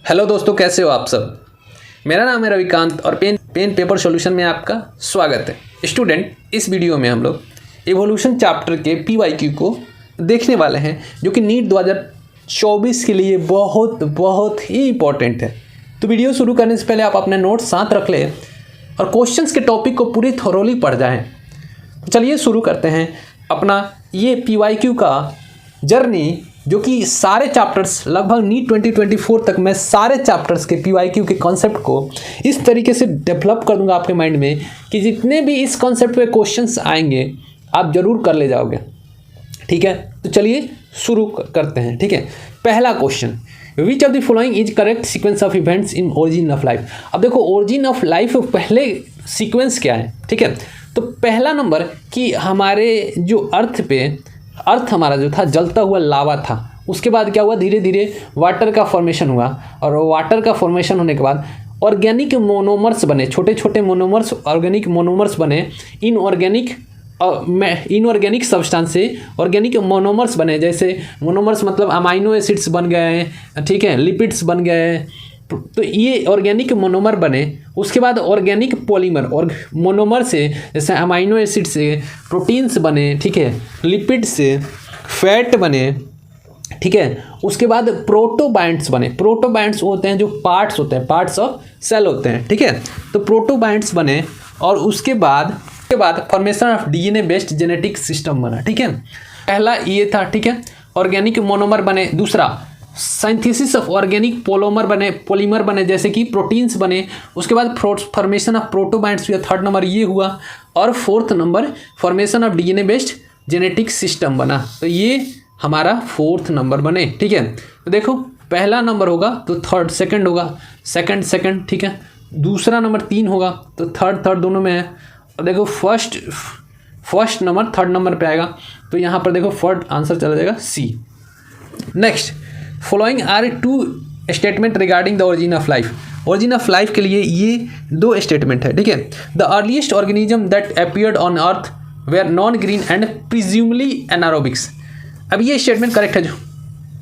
Hello दोस्तों, कैसे हो आप सब। मेरा नाम है रविकांत और पेन पेपर सॉल्यूशन में आपका स्वागत है। स्टूडेंट, इस वीडियो में हम लोग इवोल्यूशन चैप्टर के PYQ को देखने वाले हैं, जो कि नीट 2024 के लिए बहुत ही इम्पोर्टेंट है। तो वीडियो शुरू करने से पहले आप अपने नोट्स साथ रख लें और क्वेश्चंस के टॉपिक को पूरी थोरोली पढ़ जाएं। चलिए शुरू करते हैं अपना ये PYQ का जर्नी, जो कि सारे चैप्टर्स लगभग नीट 2024 तक मैं सारे चैप्टर्स के PYQ के कॉन्सेप्ट को इस तरीके से डेवलप कर दूंगा आपके माइंड में कि जितने भी इस कॉन्सेप्ट पे क्वेश्चंस आएंगे आप ज़रूर कर ले जाओगे। ठीक है, तो चलिए शुरू करते हैं। ठीक है, पहला question, which of the following is correct sequence of events in origin of life. अब देखो, ओरिजिन ऑफ लाइफ पहले सीक्वेंस क्या है। ठीक है, तो पहला नंबर कि हमारे जो अर्थ हमारा जो था जलता हुआ लावा था। उसके बाद क्या हुआ, धीरे धीरे वाटर का फॉर्मेशन हुआ और वाटर का फॉर्मेशन होने के बाद ऑर्गेनिक मोनोमर्स बने, छोटे छोटे मोनोमर्स, ऑर्गेनिक मोनोमर्स बने। इनऑर्गेनिक सब्सटेंस से ऑर्गेनिक मोनोमर्स बने, जैसे मोनोमर्स मतलब अमाइनो एसिड्स बन गए, ठीक है, लिपिड्स बन गए। तो ये ऑर्गेनिक मोनोमर बने। उसके बाद ऑर्गेनिक पॉलीमर और मोनोमर से, जैसे अमाइनो एसिड से प्रोटीन्स बने, ठीक है, लिपिड से फैट बने। ठीक है, उसके बाद प्रोटोबायंट्स बने। प्रोटोबायंट्स होते हैं जो पार्ट्स होते हैं, पार्ट्स ऑफ सेल होते हैं। ठीक है, तो प्रोटोबायंट्स बने और उसके बाद formation of DNA based genetic system बना। ठीक है, पहला ये था। ठीक है, ऑर्गेनिक मोनोमर बने। दूसरा सिंथेसिस ऑफ ऑर्गेनिक पॉलीमर बने, जैसे कि प्रोटीन्स बने। उसके बाद फॉर्मेशन ऑफ प्रोटोबायंट्स हुआ, थर्ड नंबर ये हुआ। और fourth number formation of DNA based genetic system बना। तो ये हमारा फोर्थ नंबर बने। ठीक है, तो देखो पहला नंबर होगा तो थर्ड, सेकंड होगा सेकंड। ठीक है, दूसरा नंबर 3 होगा तो थर्ड दोनों में है। और देखो फर्स्ट नंबर थर्ड नंबर पे आएगा, तो यहाँ पर देखो फर्स्ट आंसर चला जाएगा C। Next, following are 2 statement regarding the origin of life. Origin of life के लिए ये 2 स्टेटमेंट है। ठीक है, the earliest organism that appeared on earth were non green and presumably anaerobics. अब ये स्टेटमेंट करेक्ट है। जो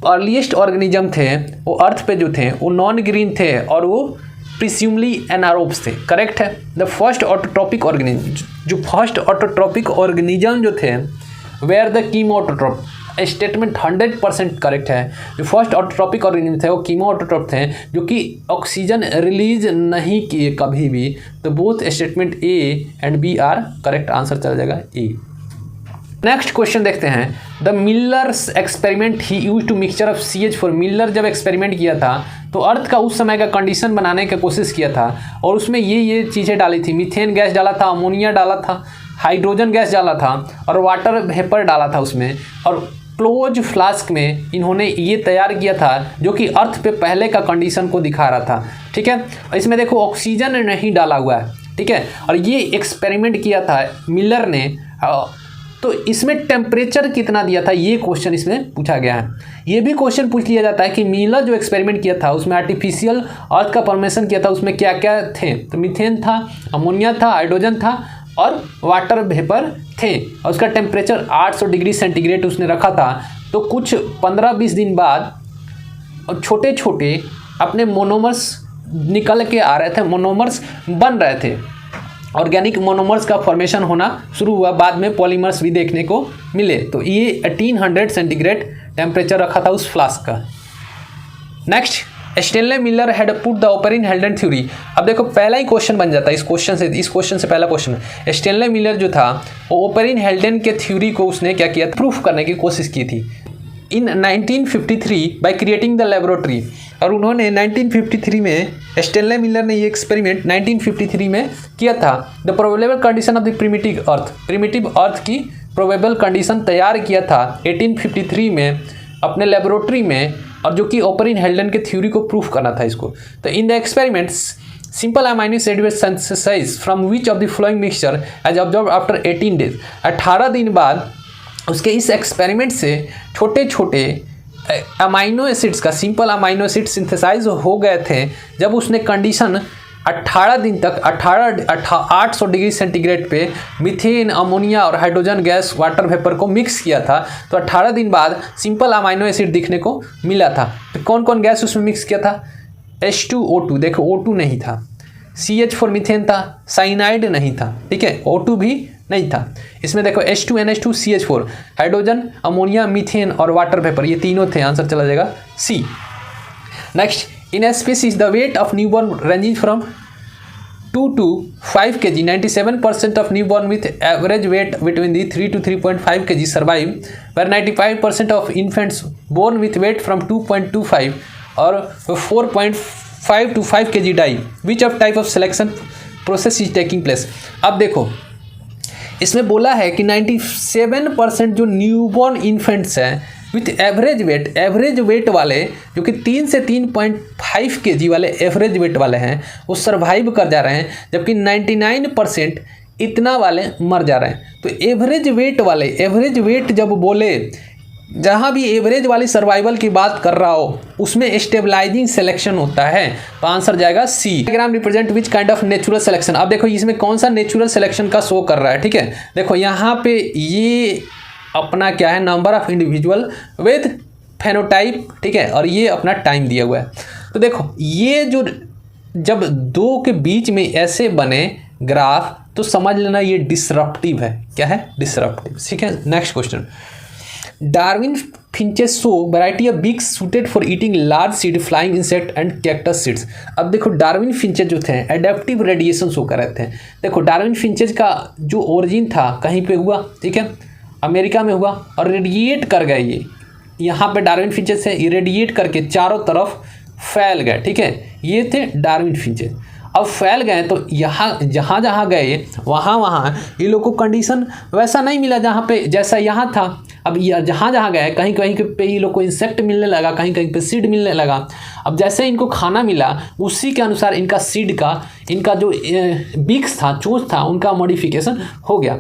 अर्लीस्ट ऑर्गेनिज्म थे वो अर्थ पे जो थे वो नॉन ग्रीन थे और वो प्रिज्यूमली एनारोब्स थे। करेक्ट है। द फर्स्ट ऑटोट्रॉपिक ऑर्गेनिज्म, जो फर्स्ट ऑटोट्रॉपिक ऑर्गेनिज्म जो थे वेयर द कीमोऑटोट्रॉप, स्टेटमेंट 100% करेक्ट है। जो फर्स्ट ऑटोट्रॉपिक ऑर्गेनिज्म थे वो कीमोऑटोट्रॉप थे, जो कि ऑक्सीजन रिलीज नहीं किए कभी भी। तो both statement A and B are correct, answer चला जाएगा A। नेक्स्ट क्वेश्चन देखते हैं, द मिलर्स एक्सपेरिमेंट ही use to mixture of CH4। Miller जब एक्सपेरिमेंट किया था तो अर्थ का उस समय का कंडीशन बनाने की कोशिश किया था और उसमें ये चीज़ें डाली थी। मीथेन गैस डाला था, अमोनिया डाला था, हाइड्रोजन गैस डाला था और वाटर वेपर डाला था उसमें। और क्लोज फ्लास्क में इन्होंने ये तैयार किया था, जो कि अर्थ पे पहले का कंडीशन को दिखा रहा था। ठीक है, इसमें देखो ऑक्सीजन नहीं डाला हुआ है। ठीक है, और ये एक्सपेरिमेंट किया था मिलर ने। तो इसमें टेम्परेचर कितना दिया था, ये क्वेश्चन इसमें पूछा गया है। ये भी क्वेश्चन पूछ लिया जाता है कि मिलर जो एक्सपेरिमेंट किया था उसमें आर्टिफिशियल अर्थ का फॉर्मेशन किया था, उसमें क्या क्या थे। तो मीथेन था, अमोनिया था, हाइड्रोजन था और वाटर वेपर थे। और उसका टेम्परेचर 800 डिग्री सेंटीग्रेड उसने रखा था। तो कुछ 15-20 दिन बाद और छोटे छोटे अपने मोनोमर्स निकल के आ रहे थे, मोनोमर्स बन रहे थे। ऑर्गेनिक मोनोमर्स का फॉर्मेशन होना शुरू हुआ, बाद में पॉलीमर्स भी देखने को मिले। तो ये 1800 सेंटीग्रेड टेम्परेचर रखा था उस फ्लास्क का। Next, Stanley Miller had put the Oparin हेल्डन theory. अब देखो पहला ही क्वेश्चन बन जाता है इस क्वेश्चन से पहला क्वेश्चन है। स्टेनले मिलर जो था वो ओपेरिन हेल्डन के थ्योरी को उसने क्या किया, प्रूफ करने की कोशिश की थी इन 1953 बाय क्रिएटिंग द लेबोरेटरी। और उन्होंने 1953 में स्टेनले मिलर ने ये एक्सपेरिमेंट 1953 में किया था। The probable condition of the primitive earth की प्रोबेबल कंडीशन तैयार किया था 1853 में अपने लेबोरेटरी में, और जो कि ओपेरिन हेल्डन के थ्योरी को प्रूफ करना था इसको। तो in the experiments simple amino acid was synthesised from which of the following mixture as observed after 18 days. 18 दिन बाद उसके इस एक्सपेरिमेंट से छोटे छोटे अमाइनो एसिड्स का, सिंपल अमाइनो एसिड सिंथेसाइज हो गए थे। जब उसने कंडीशन 18 दिन तक 800 डिग्री सेंटीग्रेड पे मीथेन, अमोनिया और हाइड्रोजन गैस, वाटर वेपर को मिक्स किया था, तो 18 दिन बाद सिंपल अमाइनो एसिड दिखने को मिला था। तो कौन कौन गैस उसमें मिक्स किया था? H2O2, देखो O2 नहीं था, CH4 मीथेन था, साइनाइड नहीं था, ठीक है, O2 भी नहीं था। इसमें देखो H2NH2 CH4, hydrogen, ammonia, methane और वाटर वेपर, ये तीनों थे, आंसर चला जाएगा C। Next, in species the weight of newborn ranging from 2 to 5 kg, 97% of newborn with average weight between the 3 to 3.5 kg survive, where 95% of infants born with weight from 2.25 or 4.5 to 5 kg die. Which of type of selection process is taking place? अब देखो इसमें बोला है कि 97% जो newborn infants हैं with average weight वाले, जो कि 3 से 3.5 kg वाले एवरेज वेट वाले हैं, वो सर्वाइव कर जा रहे हैं, जबकि 99% इतना वाले मर जा रहे हैं। तो एवरेज वेट जब बोले, जहाँ भी एवरेज वाली सर्वाइवल की बात कर रहा हो उसमें स्टेबलाइजिंग सिलेक्शन होता है, तो आंसर जाएगा C. Diagram represent which kind of natural selection. अब देखो इसमें कौन सा नेचुरल सिलेक्शन का शो कर रहा है, ठीक है। देखो यहाँ पे ये अपना क्या है, number of individual with phenotype, ठीक है, और ये अपना टाइम दिया हुआ है। तो देखो ये जो जब दो के बीच में ऐसे बने ग्राफ, तो समझ लेना ये डिसरप्टिव है। क्या है? डिसरप्टिव, ठीक है। Next question, Darwin finches show variety of beaks suited for eating large seed, flying insect and cactus seeds. अब देखो डार्विन फिंचेस जो थे एडेप्टिव रेडिएशन शो कर रहे थे। देखो डार्विन फिंचेस का जो ओरिजिन था कहीं पे हुआ, ठीक है, अमेरिका में हुआ, और रेडिएट कर गए ये, यहाँ पे डार्विन फिंचेस है, ये रेडिएट करके चारों तरफ फैल गए, ठीक है, ये थे डार्विन फिंचेस। अब फैल गए तो यहाँ जहाँ गए वहाँ ये लोग को कंडीशन वैसा नहीं मिला जहाँ पे जैसा यहाँ था। अब जहाँ गए कहीं पे ये लोग को इंसेक्ट मिलने लगा, कहीं पे सीड मिलने लगा। अब जैसे इनको खाना मिला उसी के अनुसार इनका सीड का, इनका जो बीक्स था, चोंच था, उनका मॉडिफिकेशन हो गया।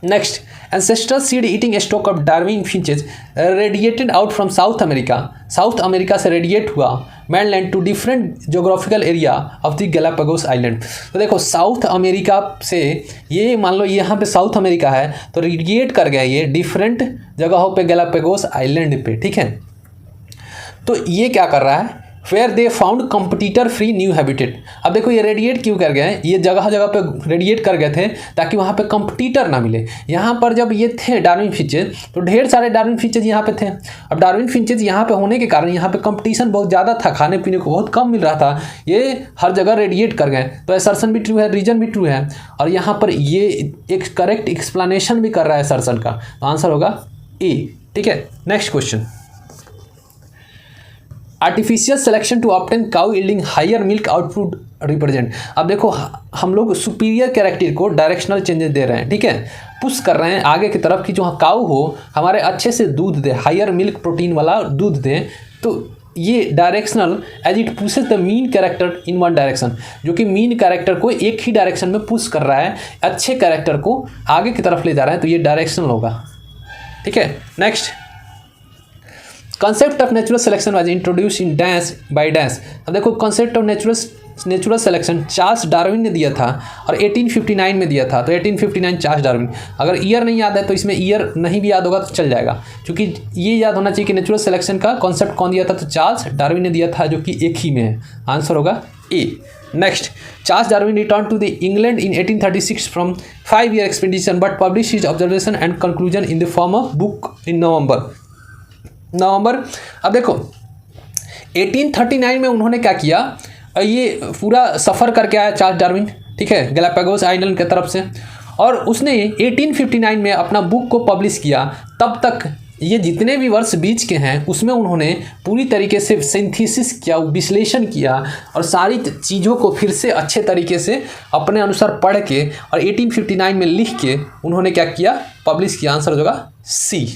Next, ancestral seed eating stock of Darwin finches radiated out from South America से रेडिएट हुआ mainland to different geographical area of the Galapagos island. तो देखो साउथ अमेरिका से, ये मान लो यहाँ पे साउथ अमेरिका है, तो रेडिएट कर गए ये डिफरेंट जगहों पे गैलापागोस आइलैंड पे, ठीक है। तो ये क्या कर रहा है, where they found competitor free new habitat. अब देखो ये रेडिएट क्यों कर गए, ये जगह पे रेडिएट कर गए थे ताकि वहाँ पे कंपटीटर ना मिले। यहाँ पर जब ये थे डार्विन फिंचेस, तो ढेर सारे डार्विन फिंचेस यहाँ पे थे। अब डार्विन फिंचेस यहाँ पे होने के कारण यहाँ पे कंपटीशन बहुत ज़्यादा था, खाने पीने को बहुत कम मिल रहा था, ये हर जगह रेडिएट कर गए। तो असर्शन भी ट्रू है, रीजन भी ट्रू है, और यहाँ पर ये एक करेक्ट एक्सप्लेनेशन भी कर रहा है असर्शन का, तो आंसर होगा ए, ठीक है। Next question, artificial selection to obtain cow yielding higher milk output represent. अब देखो हम लोग सुपीरियर कैरेक्टर को डायरेक्शनल चेंजेस दे रहे हैं, ठीक है, पुश कर रहे हैं आगे की तरफ कि जो काउ हो हमारे अच्छे से दूध दे, हायर मिल्क प्रोटीन वाला दूध दे। तो ये directional as it pushes the mean character in one direction, जो कि मीन कैरेक्टर को एक ही डायरेक्शन में पुश कर रहा है, अच्छे कैरेक्टर को आगे की तरफ ले जा रहा है, तो ये डायरेक्शनल होगा, ठीक है। Next, concept of natural selection was introduce in dash by dash. अब देखो concept of natural selection Charles Darwin ने दिया था और 1859 में दिया था। तो 1859 चार्ल्स डार्विन, अगर ईयर नहीं याद है तो इसमें ईयर नहीं भी याद होगा तो चल जाएगा, क्योंकि ये याद होना चाहिए कि नेचुरल सिलेक्शन का कॉन्सेप्ट कौन दिया था, तो चार्ल्स डार्विन ने दिया था, जो कि एक ही में है, आंसर होगा A. Next, Charles Darwin return to the England in 1836 from 5-year expedition but publish his observation and conclusion in the form of book in November. अब देखो 1839 में उन्होंने क्या किया, ये पूरा सफ़र करके आया चार्ल्स डार्विन, ठीक है, गैलापागोस आइलैंड की तरफ से, और उसने 1859 में अपना बुक को पब्लिश किया। तब तक ये जितने भी वर्ष बीच के हैं उसमें उन्होंने पूरी तरीके से सिंथेसिस किया, विश्लेषण किया, और सारी चीज़ों को फिर से अच्छे तरीके से अपने अनुसार पढ़ के और 1859 में लिख के उन्होंने क्या किया, पब्लिश किया। आंसर होगा C.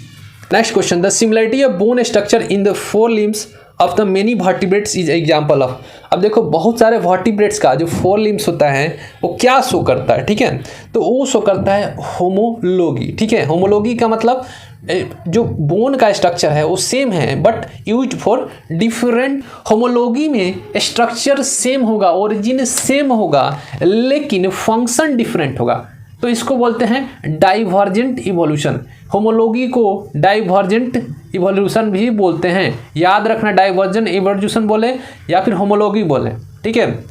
Next question, the similarity of bone structure in the 4 limbs of the many vertebrates is example of. अब देखो बहुत सारे वर्टिब्रेट्स का जो 4 limbs होता है वो क्या शो करता है, ठीक है, तो वो शो करता है होमोलॉगी, ठीक है। होमोलॉगी का मतलब जो बोन का स्ट्रक्चर है वो सेम है but use for different. Homology में स्ट्रक्चर सेम होगा, ओरिजिन सेम होगा, लेकिन फंक्शन डिफरेंट होगा, तो इसको बोलते हैं डाइवर्जेंट इवोल्यूशन। होमोलॉगी को डाइवर्जेंट इवोल्यूशन भी बोलते हैं। याद रखना, डाइवर्जेंट इवोल्यूशन बोले या फिर होमोलॉगी बोले, ठीक है,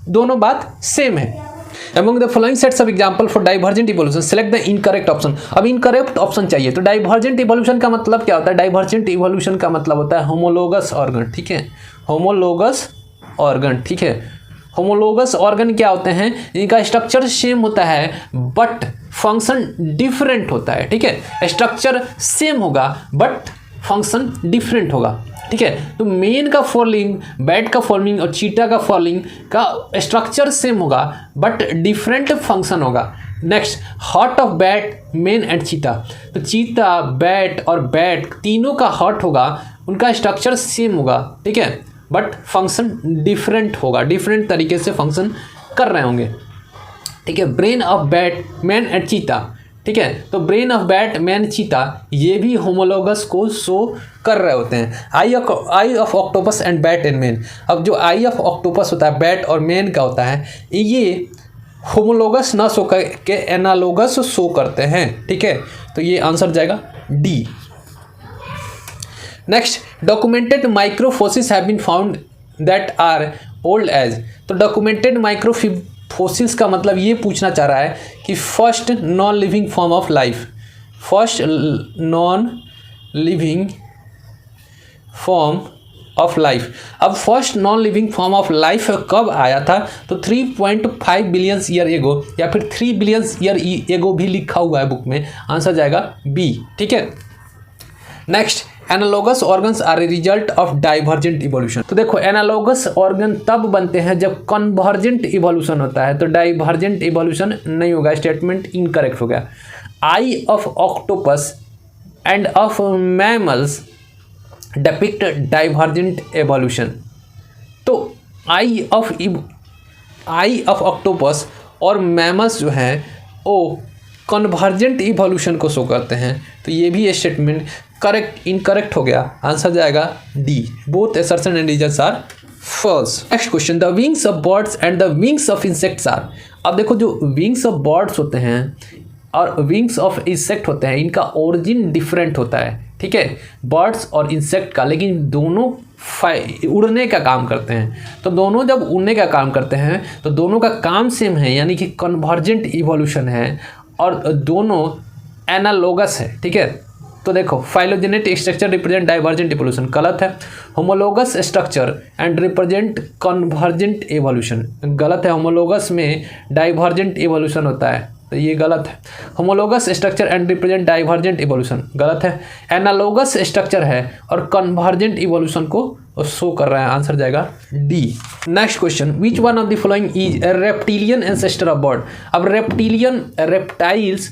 दोनों बात सेम है। Among the following sets of example for divergent evolution, select the incorrect option। अब इनकरेक्ट ऑप्शन चाहिए। तो डाइवर्जेंट इवोल्यूशन का मतलब क्या होता है? डाइवर्जेंट इवोल्यूशन का मतलब होता है होमोलोगस ऑर्गन, ठीक है, होमोलोगस ऑर्गन, ठीक है। होमोलोगस ऑर्गन क्या होते हैं? इनका स्ट्रक्चर सेम होता है बट फंक्शन डिफरेंट होता है, ठीक है। स्ट्रक्चर सेम होगा बट फंक्शन डिफरेंट होगा, ठीक है। तो मेन का फॉलिंग, बैट का फॉलिंग और चीटा का फॉलिंग का स्ट्रक्चर सेम होगा बट डिफरेंट फंक्शन होगा। Next, heart of bat, main and चीता। तो चीता, बैट और बैट तीनों का हार्ट होगा, उनका स्ट्रक्चर सेम होगा, ठीक है, बट फंक्शन डिफरेंट होगा, डिफरेंट तरीके से फंक्शन कर रहे होंगे, ठीक है। Brain of bat, man and चीता, ठीक है। तो ब्रेन ऑफ बैट, मैन, चीता ये भी होमोलोगस को शो कर रहे होते हैं। Eye of octopus and bat and man. अब जो आई ऑफ ऑक्टोपस होता है, बैट और मैन का होता है, ये होमोलोगस ना शो करके एनालोगस शो करते हैं, ठीक है। तो ये आंसर जाएगा D. Next, documented microfossils have been found that are old age. तो डॉक्यूमेंटेड माइक्रोफोसिस का मतलब ये पूछना चाह रहा है कि first non living form of life, first non living form of life. अब first non living form of life कब आया था? तो 3.5 बिलियन ईयर एगो या फिर 3 बिलियन ईयर एगो भी लिखा हुआ है बुक में, आंसर जाएगा बी, ठीक है। Next, analogous organs are a result of divergent evolution. तो देखो, एनालोगस ऑर्गन तब बनते हैं जब कन्वर्जेंट इवोल्यूशन होता है, तो डाइवर्जेंट इवोल्यूशन नहीं होगा, स्टेटमेंट इनकरेक्ट हो गया। Eye of octopus and of mammals depict divergent evolution. तो आई ऑफ ऑक्टोपस और मैमल्स जो हैं वो कन्वर्जेंट इवोल्यूशन को शो करते हैं, तो ये भी स्टेटमेंट करेक्ट इनकरेक्ट हो गया, आंसर जाएगा D. Both assertion and reasons are false. Next question, the wings of birds and the wings of insects are. अब देखो, जो विंग्स ऑफ बर्ड्स होते हैं और विंग्स ऑफ इंसेक्ट होते हैं, इनका ओरिजिन डिफरेंट होता है, ठीक है, बर्ड्स और इंसेक्ट का, लेकिन दोनों उड़ने का काम करते हैं। तो दोनों जब उड़ने का काम करते हैं तो दोनों का काम सेम है, यानी कि कन्वर्जेंट इवोल्यूशन है और दोनों एनालोगस है, ठीक है। तो देखो, phylogenetic structure represent divergent evolution, गलत है। Homologous structure and represent convergent evolution, गलत है। होमोलोगस में डाइवर्जेंट इवोल्यूशन होता है, तो ये गलत है। Homologous structure and represent divergent evolution, गलत है। एनालोगस स्ट्रक्चर है और कन्वर्जेंट इवोल्यूशन को शो कर रहा है, आंसर जाएगा D. Next question, which one of the following is a reptilian ancestor of bird. अब रेप्टिलियन, रेप्टाइल्स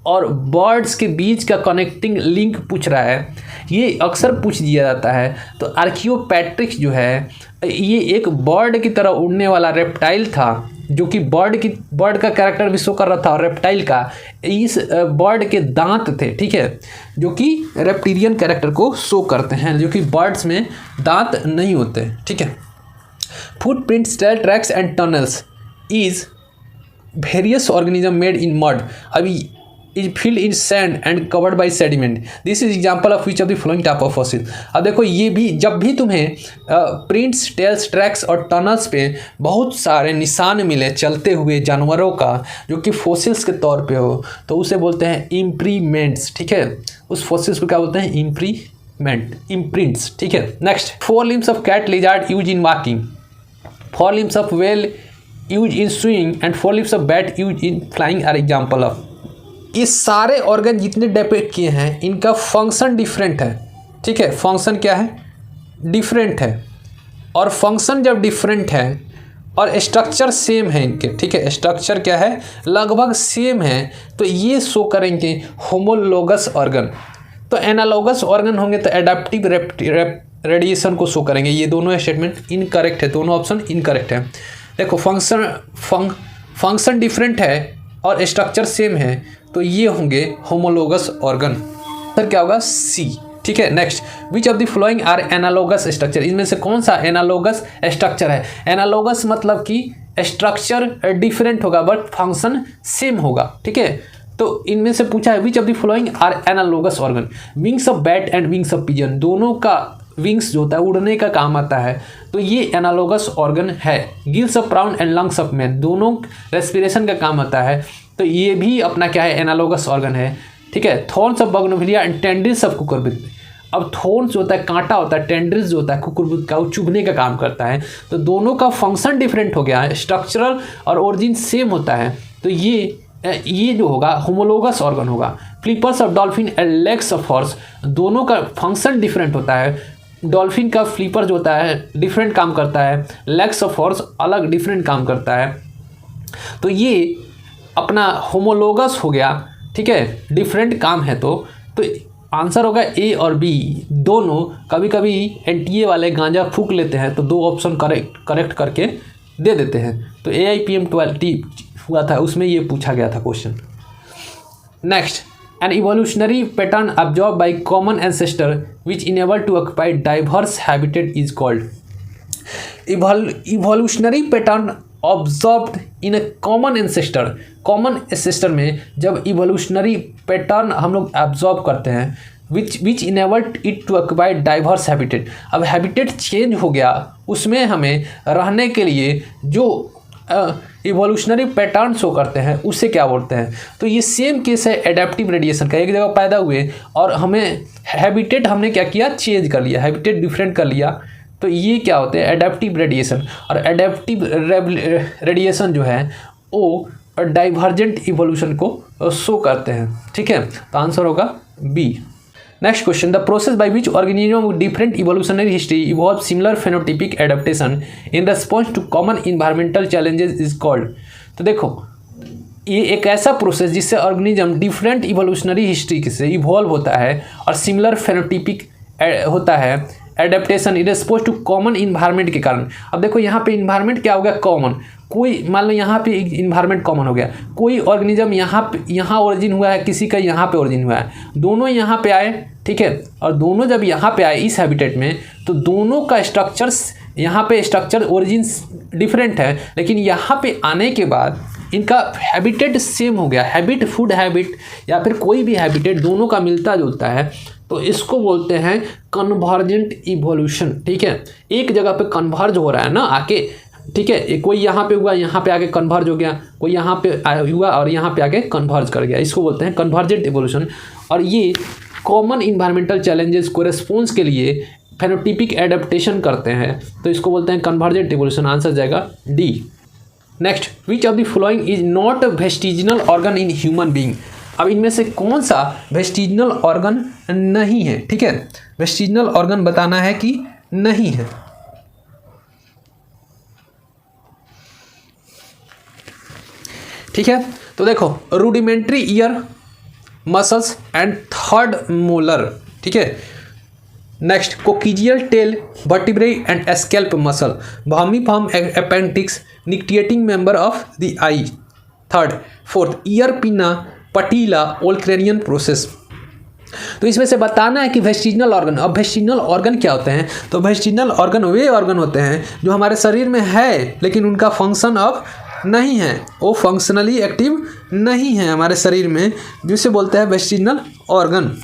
और बर्ड्स के बीच का कनेक्टिंग लिंक पूछ रहा है, ये अक्सर पूछ दिया जाता है। तो आर्कियोपैट्रिक्स जो है, ये एक बर्ड की तरह उड़ने वाला रेप्टाइल था, जो कि बर्ड का कैरेक्टर भी शो कर रहा था, और रेप्टाइल का, इस बर्ड के दांत थे, ठीक है, जो कि रेप्टिलियन कैरेक्टर को शो करते हैं, जो कि बर्ड्स में दांत नहीं होते, ठीक है। Footprints, tracks and tunnels is various organism made in mud. अभी is filled in sand and covered by sediment. This is example of which of the following type of fossil। अब देखो, ये भी जब भी तुम्हें प्रिंट्स, टेल्स, ट्रैक्स और tunnels पे बहुत सारे निशान मिले चलते हुए जानवरों का, जो कि फॉसिल्स के तौर पे हो, तो उसे बोलते हैं इम्प्रीमेंट्स, ठीक है। उस फॉसिल्स को क्या बोलते हैं? इम्प्रिंट्स, ठीक है। Next, 4 limbs of cat lizard use in walking, 4 limbs of whale use in swimming and 4 limbs of bat use in flying are example of. ये सारे ऑर्गन जितने डिपिक्ट किए हैं, इनका फंक्शन डिफरेंट है, ठीक है। फंक्शन क्या है? डिफरेंट है। और फंक्शन जब डिफरेंट है और स्ट्रक्चर सेम है इनके, ठीक है, स्ट्रक्चर क्या है? लगभग सेम है, तो ये शो करेंगे होमोलोगस ऑर्गन। तो एनालोगस ऑर्गन होंगे तो एडाप्टिव रेडिएशन को शो करेंगे। ये दोनों स्टेटमेंट इनकरेक्ट है, दोनों ऑप्शन इनकरेक्ट है। देखो, फंक्शन डिफरेंट है और स्ट्रक्चर सेम है, तो ये होंगे होमोलोगस ऑर्गन। सर क्या होगा? सी, ठीक है। Next, which of the following are analogous structure. इनमें से कौन सा एनालोगस स्ट्रक्चर है? एनालोगस मतलब कि स्ट्रक्चर डिफरेंट होगा बट फंक्शन सेम होगा। ठीक है, तो इनमें से पूछा है which of the following are analogous organ. Wings of bat and wings of pigeon, दोनों का विंग्स जो होता है उड़ने का काम आता है, तो ये एनालोगस ऑर्गन है। Gills of brown and lungs of man, दोनों रेस्पिरेशन का काम आता है, तो ये भी अपना क्या है, एनालोगस ऑर्गन है। ठीक है, thorns of bougainvillea and tendrils of cucurbit. अब थॉर्न्स जो होता है कांटा होता है, टेंड्रिल्स जो होता है कुकुरबिट का, वो चुभने का काम करता है, तो दोनों का फंक्शन डिफरेंट हो गया है, स्ट्रक्चरल और ओरिजिन सेम होता है, तो ये जो होगा होमोलोगस ऑर्गन होगा। Flippers of dolphin and legs of horse, दोनों का फंक्शन डिफरेंट होता है। डॉल्फिन का फ्लिपर जो होता है डिफरेंट काम करता है, लेग्स ऑफ हॉर्स अलग डिफरेंट काम करता है, तो ये अपना होमोलोगस हो गया। ठीक है, डिफरेंट काम है, तो आंसर होगा ए और बी दोनों। कभी कभी एनटीए वाले गांजा फूक लेते हैं तो दो ऑप्शन करेक्ट करके दे देते हैं, तो AIPM 12 हुआ था, उसमें ये पूछा गया था question. Next, an evolutionary pattern absorb by common ancestor which enable to occupy diverse habitat is called. Evolutionary pattern observed in a common ancestor में जब इवोल्यूशनरी पैटर्न हम लोग ऑब्जर्व करते हैं which enabled it to occupy diverse habitat. अब habitat change हो गया, उसमें हमें रहने के लिए जो इवोल्यूशनरी पैटर्न शो करते हैं उसे क्या बोलते हैं, तो ये सेम केस है एडेप्टिव रेडिएशन का। एक जगह पैदा हुए और हमें हैबिटेट हमने क्या किया, चेंज कर लिया, हैबिटेट डिफरेंट कर लिया, तो ये क्या होते हैं एडेप्टिव रेडिएशन। और एडेप्टिव रेडिएशन जो है वो डाइवर्जेंट इवोल्यूशन को शो करते हैं। ठीक है, तो आंसर होगा B. Next question, the process by which organism with different evolutionary history evolve similar phenotypic adaptation in response to common environmental challenges is called. तो देखो, ये एक ऐसा प्रोसेस जिससे ऑर्गेनिज्म डिफरेंट इवोल्यूशनरी हिस्ट्री से इवॉल्व होता है और सिमिलर फेनोटिपिक होता है adaptation in response to common environment के कारण। अब देखो यहाँ पे इन्वायरमेंट क्या हो गया, कॉमन। कोई मान लो यहाँ पे इन्वायरमेंट कॉमन हो गया, कोई ऑर्गेनिज्म यहाँ ओरिजिन हुआ है, किसी का यहाँ पे ओरिजिन हुआ है, दोनों यहाँ पे आए। ठीक है, और दोनों जब यहाँ पे आए इस हैबिटेट में, तो दोनों का स्ट्रक्चर्स यहाँ पे स्ट्रक्चर ओरिजिन डिफरेंट है, लेकिन यहाँ पे आने के बाद इनका हैबिटेट सेम हो गया। हैबिट, फूड हैबिट या फिर कोई भी हैबिटेट दोनों का मिलता जुलता है, तो इसको बोलते हैं कन्वर्जेंट इवोल्यूशन। ठीक है, एक जगह पे कन्वर्ज हो रहा है ना आके। ठीक है, कोई यहाँ पे हुआ, यहाँ पे आके कन्वर्ज हो गया, कोई यहाँ पे हुआ और यहाँ पे आके कन्वर्ज कर गया, इसको बोलते हैं कन्वर्जेंट इवोल्यूशन। और ये कॉमन इन्वायरमेंटल चैलेंजेस को रेस्पॉन्स के लिए फेनोटिपिक एडेप्टेशन करते हैं, तो इसको बोलते हैं कन्वर्जेंट इवोल्यूशन। आंसर जाएगा D. Next, which of the following is not vestigial organ in human being. अब इनमें से कौन सा वेस्टिजिनल ऑर्गन नहीं है। ठीक है, वेस्टिजिनल ऑर्गन बताना है कि नहीं है। ठीक है, तो देखो, rudimentary ear muscles and third molar. ठीक है, next, coccygeal tail, vertebrae and scalp muscle, vermiform appendix, nictitating member of the eye, third, fourth, ear pinna, patella, ओल्क्रेनियन process. तो इसमें से बताना है कि वेस्टिजिनल ऑर्गन। अब वेस्टिजिनल ऑर्गन क्या होते हैं, तो वेस्टिजिनल ऑर्गन वे ऑर्गन होते हैं जो हमारे शरीर में है लेकिन उनका फंक्शन अब नहीं है, वो फंक्शनली एक्टिव नहीं है हमारे शरीर में, जिसे बोलते हैं वेस्टिजिनल ऑर्गन।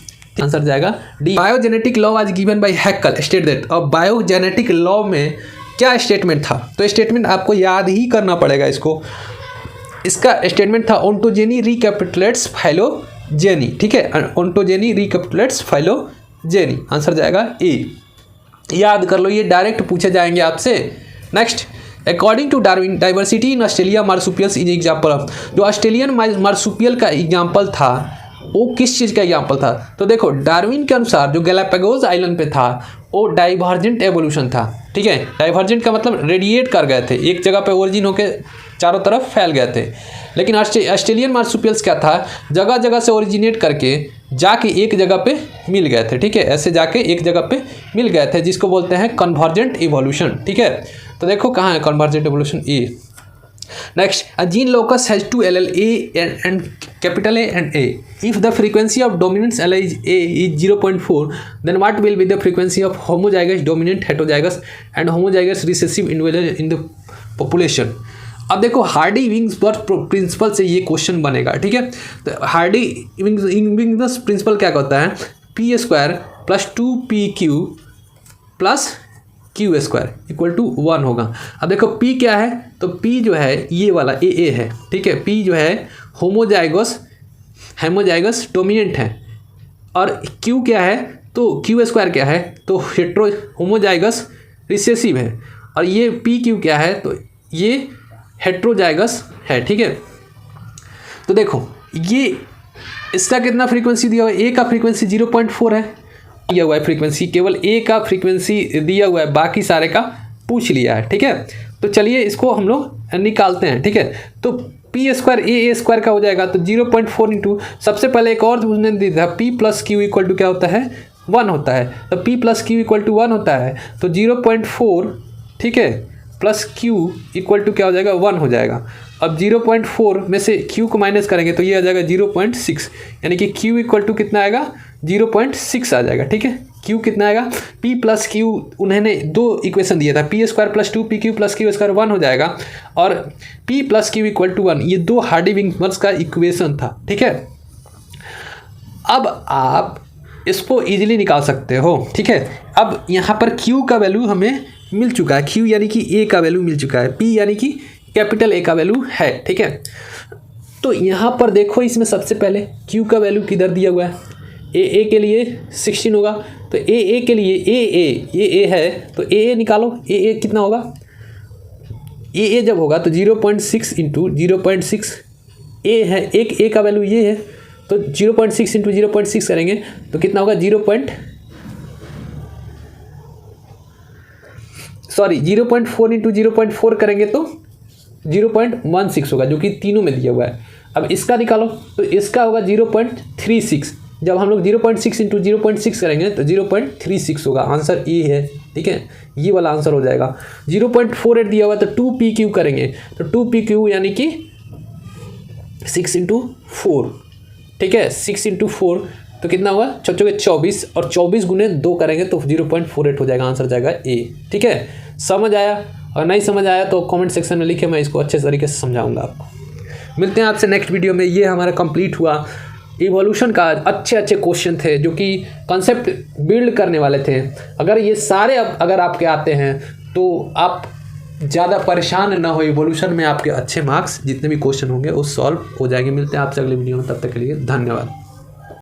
आंसर जाएगा D. Biogenetic law was given by Haeckel, state that. अब बायोजेनेटिक लॉ में क्या स्टेटमेंट था, तो स्टेटमेंट आपको याद ही करना पड़ेगा इसको। इसका स्टेटमेंट था ओंटोजेनी रिकैपिटुलेट्स फाइलोजेनी। ठीक है, ओंटोजेनी रिकैपिटुलेट्स फाइलोजेनी। आंसर जाएगा ए। याद कर लो, ये डायरेक्ट पूछे जाएंगे आपसे। Next, according to Darwin, diversity in Australia marsupials is example of. जो ऑस्ट्रेलियन मार्सुपियल का एग्जाम्पल था वो किस चीज़ का एग्जाम्पल था, तो देखो, डार्विन के अनुसार जो गैलापागोस आइलैंड पे था वो डाइवर्जेंट एवोल्यूशन था। ठीक है, डाइवर्जेंट का मतलब रेडिएट कर गए थे, एक जगह पे ओरिजिन होके चारों तरफ फैल गए थे। लेकिन ऑस्ट्रेलियन मार्सुपियल्स क्या था, जगह जगह से ओरिजिनेट करके जाके एक जगह पे मिल गए थे। ठीक है, ऐसे जाके एक जगह पे मिल गए थे, जिसको बोलते हैं कन्वर्जेंट इवोल्यूशन। ठीक है, तो देखो कहाँ है convergent evolution, A. Next, a gene locus has two allele A and capital A and A. If the frequency of dominant allele A is 0.4, then what will be the frequency of homozygous dominant heterozygous and homozygous recessive individual in the population? अब देखो Hardy विंगसबर्ग principal से ये question बनेगा, ठीक है। तो Hardy विंगसबर्ग principal क्या कहता है, p square plus 2pq plus q square equal to 1 होगा। अब देखो p क्या है, तो p जो है ये वाला ए है, ठीक है। p जो है होमोजाइगस डोमिनेंट है, और q क्या है, तो क्यू स्क्वायर क्या है, तो होमोजाइगस रिसेसिव है, और ये pq क्या है, तो ये हेट्रोजाइगस है, ठीक है। तो देखो ये इसका कितना फ्रीक्वेंसी दिया हुआ है, ए का फ्रीक्वेंसी 0.4 है दिया हुआ है फ्रीक्वेंसी, केवल ए का फ्रीक्वेंसी दिया हुआ है, बाकी सारे का पूछ लिया है, ठीक है। तो चलिए इसको हम लोग निकालते हैं, ठीक है। तो पी स्क्वायर ए स्क्वायर का हो जाएगा, तो 0.4 इंटू, सबसे पहले एक और उसने दिया था p plus q equal to क्या होता है, 1 होता है। तो p plus q equal to 1 होता है, तो 0.4, ठीक है, प्लस क्यू इक्वल टू क्या हो जाएगा, 1 हो जाएगा। अब 0.4 में से q को माइनस करेंगे तो ये आ जाएगा 0.6, यानी कि q इक्वल टू कितना आएगा, 0.6 आ जाएगा, ठीक है। q कितना आएगा, p प्लस क्यू, उन्होंने दो इक्वेशन दिया था, p square plus 2pq plus q square 1 हो जाएगा, और p plus q equal to 1, ये दो हार्डी विंगसबर्ग का इक्वेशन था, ठीक है। अब आप इसको इजीली निकाल सकते हो, ठीक है। अब यहाँ पर q का वैल्यू हमें मिल चुका है, q यानी कि a का वैल्यू मिल चुका है, p यानी कि कैपिटल A का वैल्यू है, ठीक है। तो यहाँ पर देखो इसमें सबसे पहले Q का वैल्यू किधर दिया हुआ है, ए के लिए 16 होगा, तो ए के लिए ए है, तो ए निकालो, ए कितना होगा, ए जब होगा तो 0.6 इंटू 0.6 ए है, एक ए का वैल्यू ये है, तो 0.6 इंटू 0.6 करेंगे तो कितना होगा, 0.4 इंटू 0.4 करेंगे तो 0.16 होगा, जो कि तीनों में दिया हुआ है। अब इसका निकालो, तो इसका होगा 0.36, जब हम लोग 0.6 इंटू 0.6 करेंगे तो 0.36 होगा, आंसर ए है, ठीक है, ये वाला आंसर हो जाएगा। 0.48 दिया हुआ तो 2pq करेंगे, तो 2pq यानी कि 6 इंटू 4, ठीक है, 6 इंटू 4 तो कितना हुआ, 24, और 24 गुने 2 करेंगे तो 0.48 हो जाएगा, आंसर जाएगा ए, ठीक है। समझ आया, और नहीं समझ आया तो कमेंट सेक्शन में लिखे, मैं इसको अच्छे तरीके से समझाऊंगा आपको। मिलते हैं आपसे नेक्स्ट वीडियो में। ये हमारा कंप्लीट हुआ इवोल्यूशन का, अच्छे क्वेश्चन थे जो कि कंसेप्ट बिल्ड करने वाले थे। अगर ये सारे अगर आपके आते हैं तो आप ज़्यादा परेशान ना हो, इवोल्यूशन में आपके अच्छे मार्क्स जितने भी क्वेश्चन होंगे वो सॉल्व हो जाएंगे। मिलते हैं आपसे अगले वीडियो में, तब तक के लिए धन्यवाद।